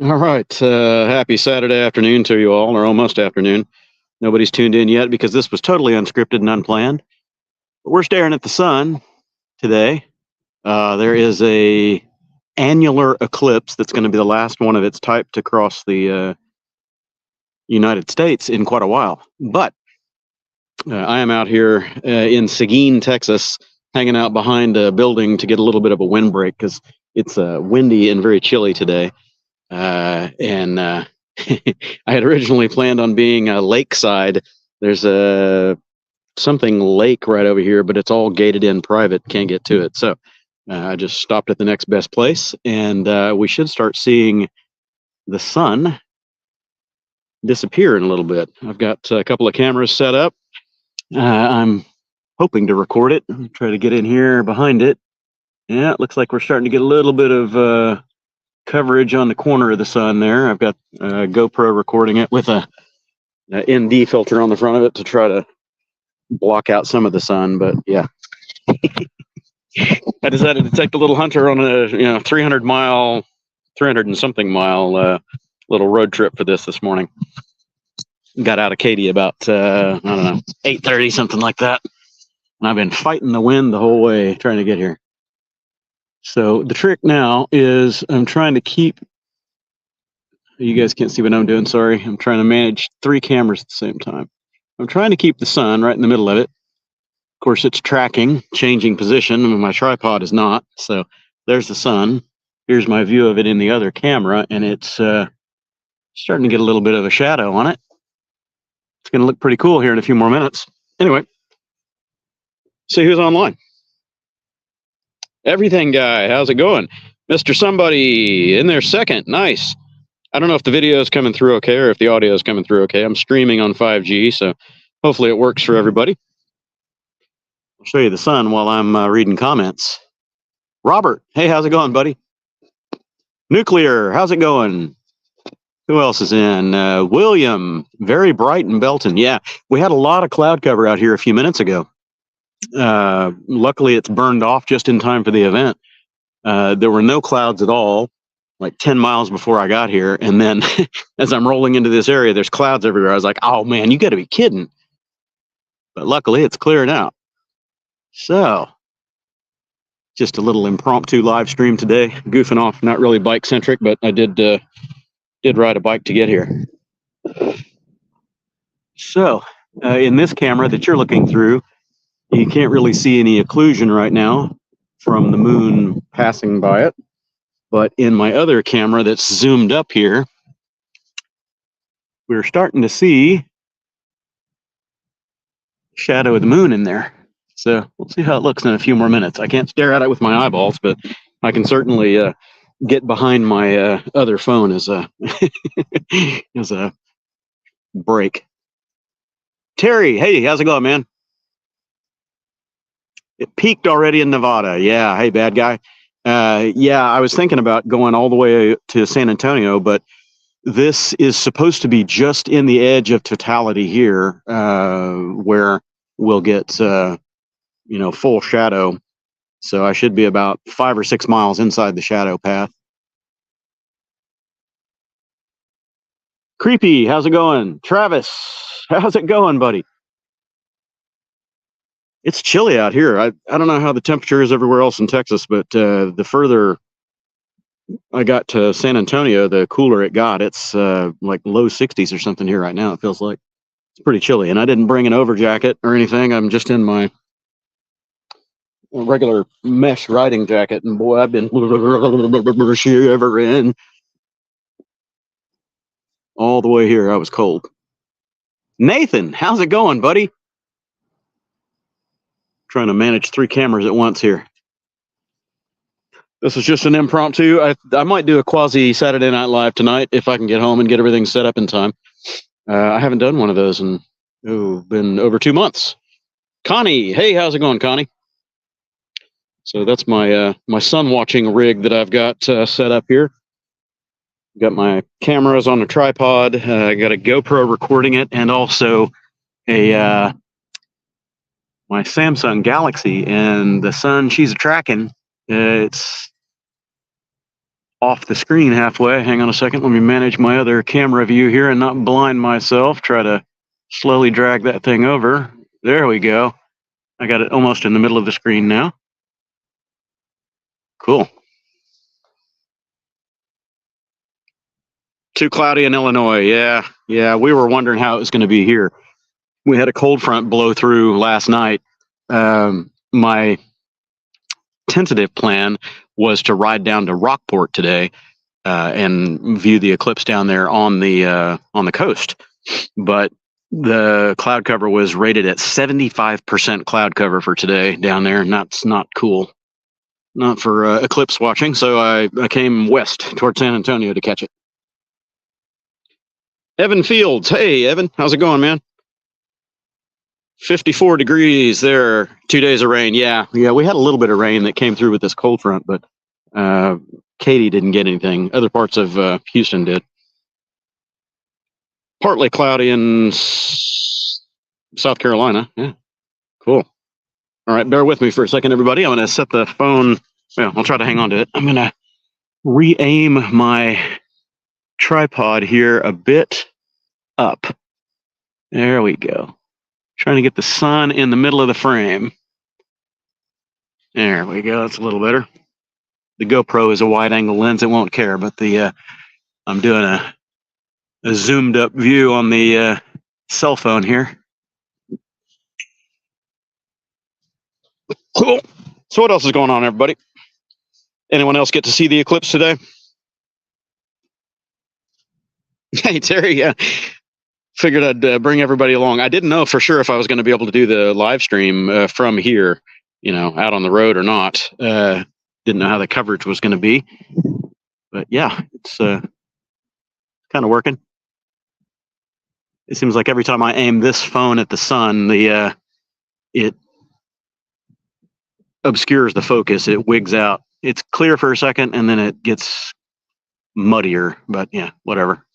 All right. Happy Saturday afternoon to you all, or almost afternoon. Nobody's tuned in yet because this was totally unscripted and unplanned. But we're staring at the sun today. There is a annular eclipse that's going to be the last one of its type to cross the United States in quite a while. But I am out here in Seguin, Texas, hanging out behind a building to get a little bit of a windbreak because it's windy and very chilly today. I had originally planned on being lakeside. There's something lake right over here, but it's all gated in private. Can't get to it. So I just stopped at the next best place, and we should start seeing the sun disappear in a little bit. I've got a couple of cameras set up. I'm hoping to record it. Try to get in here behind it. Yeah, it looks like we're starting to get a little bit of coverage on the corner of the sun there. I've got a GoPro recording it with a ND filter on the front of it to try to block out some of the sun. But yeah, I decided to take the little hunter on a 300 and something mile little road trip for this morning. Got out of Katy about I don't know, 8:30, something like that, and I've been fighting the wind the whole way trying to get here. So the trick now is I'm trying to keep, you guys can't see what I'm doing, sorry. I'm trying to manage 3 cameras at the same time. I'm trying to keep the sun right in the middle of it. Of course, it's tracking, changing position, and my tripod is not. So there's the sun. Here's my view of it in the other camera, and it's starting to get a little bit of a shadow on it. It's going to look pretty cool here in a few more minutes. Anyway, see who's online. Everything guy, how's it going? Mr. Somebody in there second, nice. I don't know if the video is coming through okay or if the audio is coming through okay. I'm streaming on 5G, so hopefully it works for everybody. I'll show you the sun while I'm reading comments. Robert, hey, how's it going, buddy? Nuclear, how's it going? Who else is in? William, very bright in Belton. Yeah, we had a lot of cloud cover out here a few minutes ago. Luckily, it's burned off just in time for the event. There were no clouds at all, like 10 miles before I got here. And then as I'm rolling into this area, there's clouds everywhere. I was like, oh man, you got to be kidding. But luckily, it's clearing out. So just a little impromptu live stream today, goofing off, not really bike centric, but I did ride a bike to get here. So in this camera that you're looking through, you can't really see any occlusion right now from the moon passing by it. But in my other camera that's zoomed up here, we're starting to see shadow of the moon in there. So we'll see how it looks in a few more minutes. I can't stare at it with my eyeballs, but I can certainly get behind my other phone as a as a break. Terry, hey, how's it going, man? It peaked already in Nevada. Yeah, hey, bad guy. Yeah, I was thinking about going all the way to San Antonio, but this is supposed to be just in the edge of totality here, where we'll get full shadow. So I should be about 5 or 6 miles inside the shadow path. Creepy, how's it going? Travis, how's it going, buddy? It's chilly out here. I don't know how the temperature is everywhere else in Texas, but the further I got to San Antonio, the cooler it got. It's like low 60s or something here right now. It feels like it's pretty chilly. And I didn't bring an over jacket or anything. I'm just in my regular mesh riding jacket. And boy, I've been shivering all the way here. I was cold. Nathan, how's it going, buddy? Trying to manage 3 cameras at once here. This is just an impromptu. I might do a quasi Saturday Night Live tonight if I can get home and get everything set up in time. I haven't done one of those in been over 2 months. Connie, hey, how's it going, Connie? So that's my my sun watching rig that I've got set up here. Got my cameras on a tripod. I got a GoPro recording it, and also a my Samsung Galaxy, and the sun she's tracking. It's off the screen halfway. Hang on a second. Let me manage my other camera view here and not blind myself. Try to slowly drag that thing over. There we go. I got it almost in the middle of the screen now. Cool. Too cloudy in Illinois. Yeah. We were wondering how it was going to be here. We had a cold front blow through last night. My tentative plan was to ride down to Rockport today and view the eclipse down there on the coast, but the cloud cover was rated at 75% cloud cover for today down there, and that's not cool, not for eclipse watching. So I came west toward San Antonio to catch it. Evan Fields, hey Evan, how's it going, man? 54 degrees there. 2 days of rain. Yeah, we had a little bit of rain that came through with this cold front, but Katy didn't get anything. Other parts of Houston did. Partly cloudy in South Carolina. Yeah, cool. All right, bear with me for a second, everybody. I'm going to set the phone. Well, I'll try to hang on to it. I'm going to re-aim my tripod here a bit up. There we go. Trying to get the sun in the middle of the frame. There we go. That's a little better. The GoPro is a wide-angle lens. It won't care, but the I'm doing a zoomed-up view on the cell phone here. Cool. So what else is going on, everybody? Anyone else get to see the eclipse today? Hey, Terry. Yeah. Figured I'd bring everybody along. I didn't know for sure if I was going to be able to do the live stream from here, out on the road or not. Didn't know how the coverage was going to be, but yeah, it's kind of working. It seems like every time I aim this phone at the sun, it obscures the focus. It wigs out. It's clear for a second, and then it gets muddier. But yeah, whatever.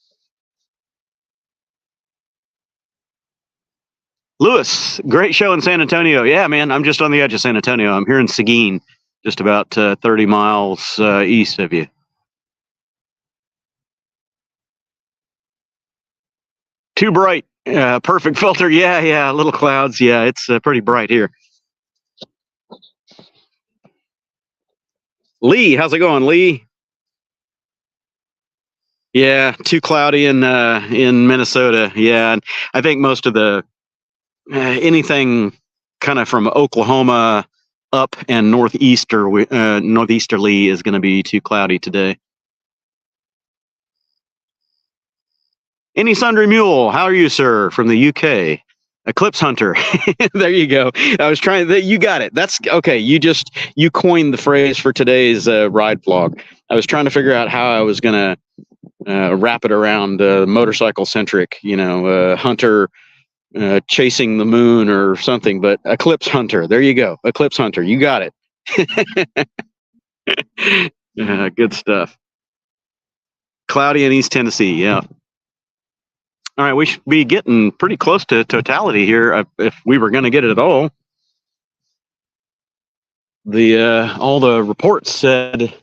Lewis, great show in San Antonio. Yeah, man, I'm just on the edge of San Antonio. I'm here in Seguin, just about 30 miles east of you. Too bright. Perfect filter. Yeah, little clouds. Yeah, it's pretty bright here. Lee, how's it going, Lee? Yeah, too cloudy in Minnesota. Yeah, and I think most of the anything kind of from Oklahoma up and northeasterly is going to be too cloudy today. Any Sundry Mule, how are you, sir? From the UK. Eclipse Hunter. There you go. I was trying that. You got it. That's okay. You coined the phrase for today's ride vlog. I was trying to figure out how I was going to wrap it around motorcycle centric, hunter chasing the moon or something, but Eclipse Hunter. There you go. Eclipse Hunter. You got it. Good stuff. Cloudy in East Tennessee. Yeah. All right. We should be getting pretty close to totality here if we were going to get it at all. All the reports said,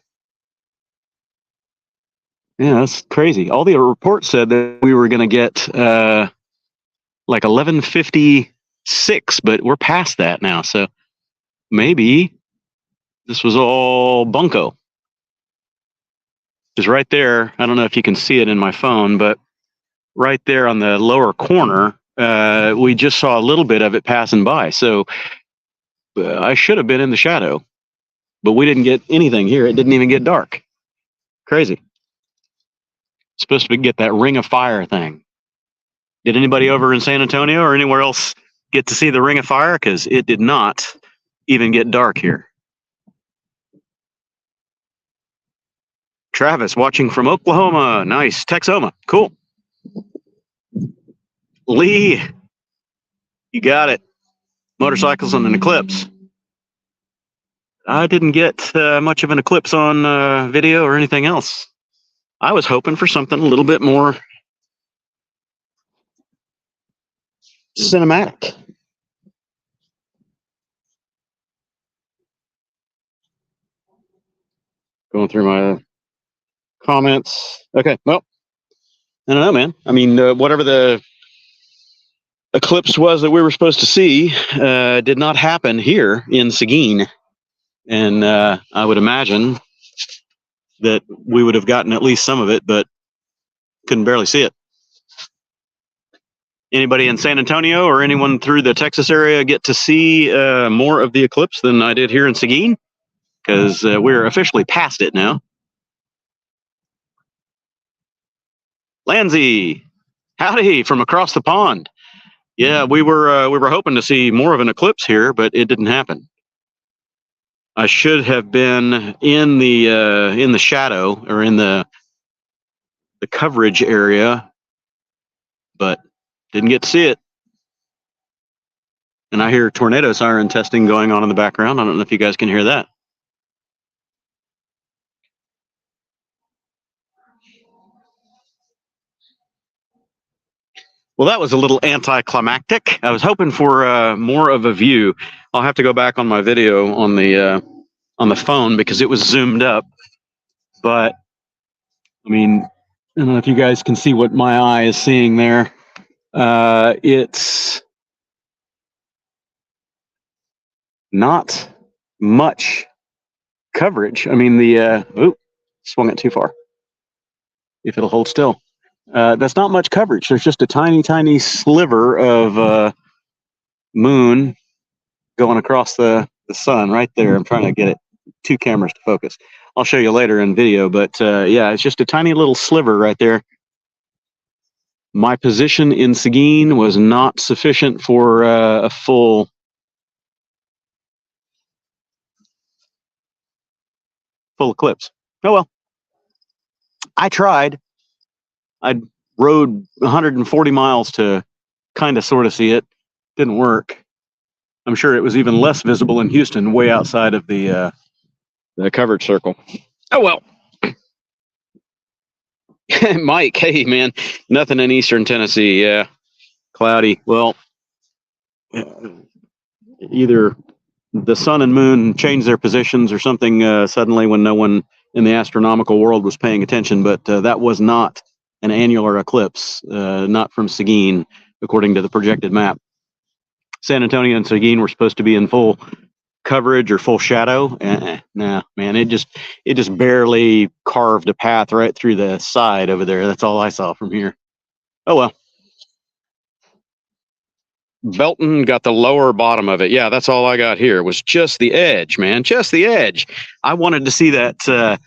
yeah, that's crazy. All the reports said that we were going to get like 11:56, but we're past that now. So maybe this was all bunko. Just right there. I don't know if you can see it in my phone, but right there on the lower corner, we just saw a little bit of it passing by. So I should have been in the shadow, but we didn't get anything here. It didn't even get dark. Crazy. Supposed to get that ring of fire thing. Did anybody over in San Antonio or anywhere else get to see the ring of fire? Because it did not even get dark here. Travis watching from Oklahoma. Nice. Texoma. Cool. Lee, you got it. Motorcycles on an eclipse. I didn't get much of an eclipse on video or anything else. I was hoping for something a little bit more cinematic. Going through my Comments. Okay, well, I don't know, man. I mean, whatever the eclipse was that we were supposed to see did not happen here in Seguin. And I would imagine that we would have gotten at least some of it, but couldn't barely see it. Anybody in San Antonio or anyone through the Texas area get to see more of the eclipse than I did here in Seguin? Because we're officially past it now. Lanzy, howdy from across the pond. Yeah, we were hoping to see more of an eclipse here, but it didn't happen. I should have been in the shadow or in the coverage area, but didn't get to see it. And I hear tornado siren testing going on in the background. I don't know if you guys can hear that. Well, that was a little anticlimactic. I was hoping for more of a view. I'll have to go back on my video on the phone because it was zoomed up. But I mean, I don't know if you guys can see what my eye is seeing there. It's not much coverage. I mean, swung it too far. If it'll hold still. That's not much coverage. There's just a tiny, tiny sliver of moon going across the sun right there. I'm trying to get it, two cameras to focus. I'll show you later in video, but yeah, it's just a tiny little sliver right there. My position in Seguin was not sufficient for a full eclipse. Oh well. I tried. I rode 140 miles to kind of sort of see it. Didn't work. I'm sure it was even less visible in Houston, way outside of the coverage circle. Oh well. Mike, hey man, nothing in Eastern Tennessee. Yeah, cloudy. Well, either the sun and moon changed their positions or something suddenly when no one in the astronomical world was paying attention. But that was not an annular eclipse, not from Seguin, according to the projected map. San Antonio and Seguin were supposed to be in full coverage or full shadow. Nah, man, it just barely carved a path right through the side over there. That's all I saw from here. Oh well. Belton got the lower bottom of it. Yeah, that's all I got here was just the edge, man, just the edge. I wanted to see that, the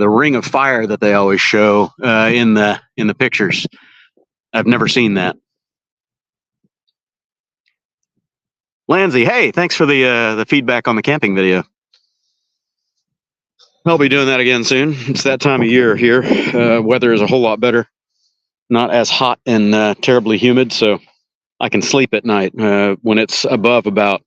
ring of fire that they always show in the pictures. I've never seen that. Lanzy, hey, thanks for the feedback on the camping video. I'll be doing that again soon. It's that time of year here. Weather is a whole lot better. Not as hot and terribly humid, so I can sleep at night when it's above about,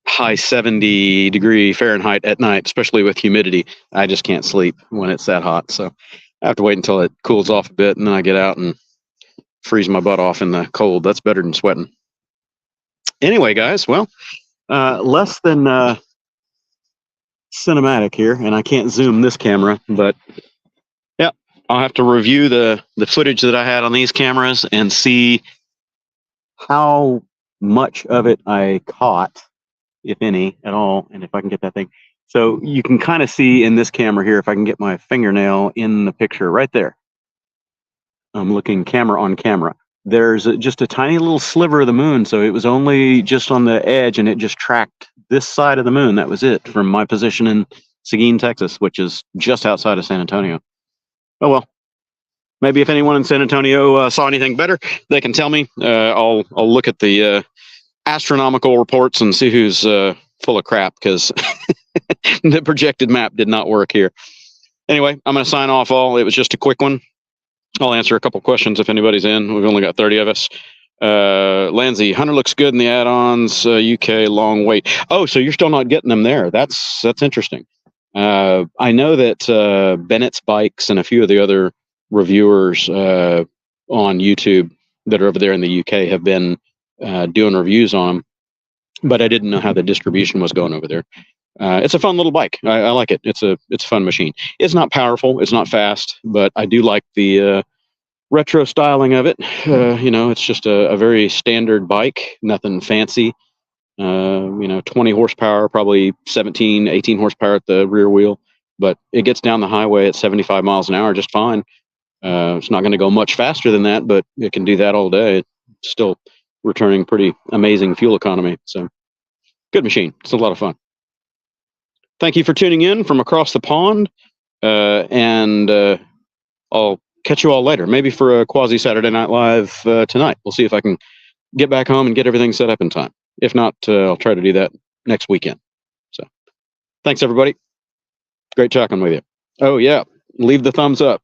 high 70-degree Fahrenheit at night, especially with humidity. I just can't sleep when it's that hot. So I have to wait until it cools off a bit, and then I get out and freeze my butt off in the cold. That's better than sweating. Anyway, guys, well, less than cinematic here, and I can't zoom this camera, but yeah, I'll have to review the footage that I had on these cameras and see how much of it I caught, if any at all, and if I can get that thing. So you can kind of see in this camera here, if I can get my fingernail in the picture right there. I'm looking camera on camera. There's just a tiny little sliver of the moon, so it was only just on the edge, and it just tracked this side of the moon. That was it from my position in Seguin, Texas, which is just outside of San Antonio. Oh well. Maybe if anyone in San Antonio saw anything better, they can tell me. I'll look at the astronomical reports and see who's full of crap, because the projected map did not work here. Anyway, I'm going to sign off all. It was just a quick one. I'll answer a couple questions if anybody's in. We've only got 30 of us. Lanzy, Hunter looks good in the add-ons. UK, long wait. Oh, so you're still not getting them there. That's interesting. I know that Bennett's Bikes and a few of the other reviewers on YouTube that are over there in the UK have been doing reviews on them, but I didn't know how the distribution was going over there. it's a fun little bike. I like it. It's a fun machine. It's not powerful. It's not fast, but I do like the retro styling of it. You know, it's just a very standard bike, nothing fancy. You know, 20 horsepower, probably 17, 18 horsepower at the rear wheel, but it gets down the highway at 75 miles an hour just fine. It's not going to go much faster than that, but it can do that all day. It's still returning pretty amazing fuel economy. So good machine. It's a lot of fun. Thank you for tuning in from across the pond. And I'll catch you all later, maybe for a Quasi Saturday Night Live tonight. We'll see if I can get back home and get everything set up in time. If not, I'll try to do that next weekend. So thanks, everybody. Great talking with you. Oh, yeah. Leave the thumbs up.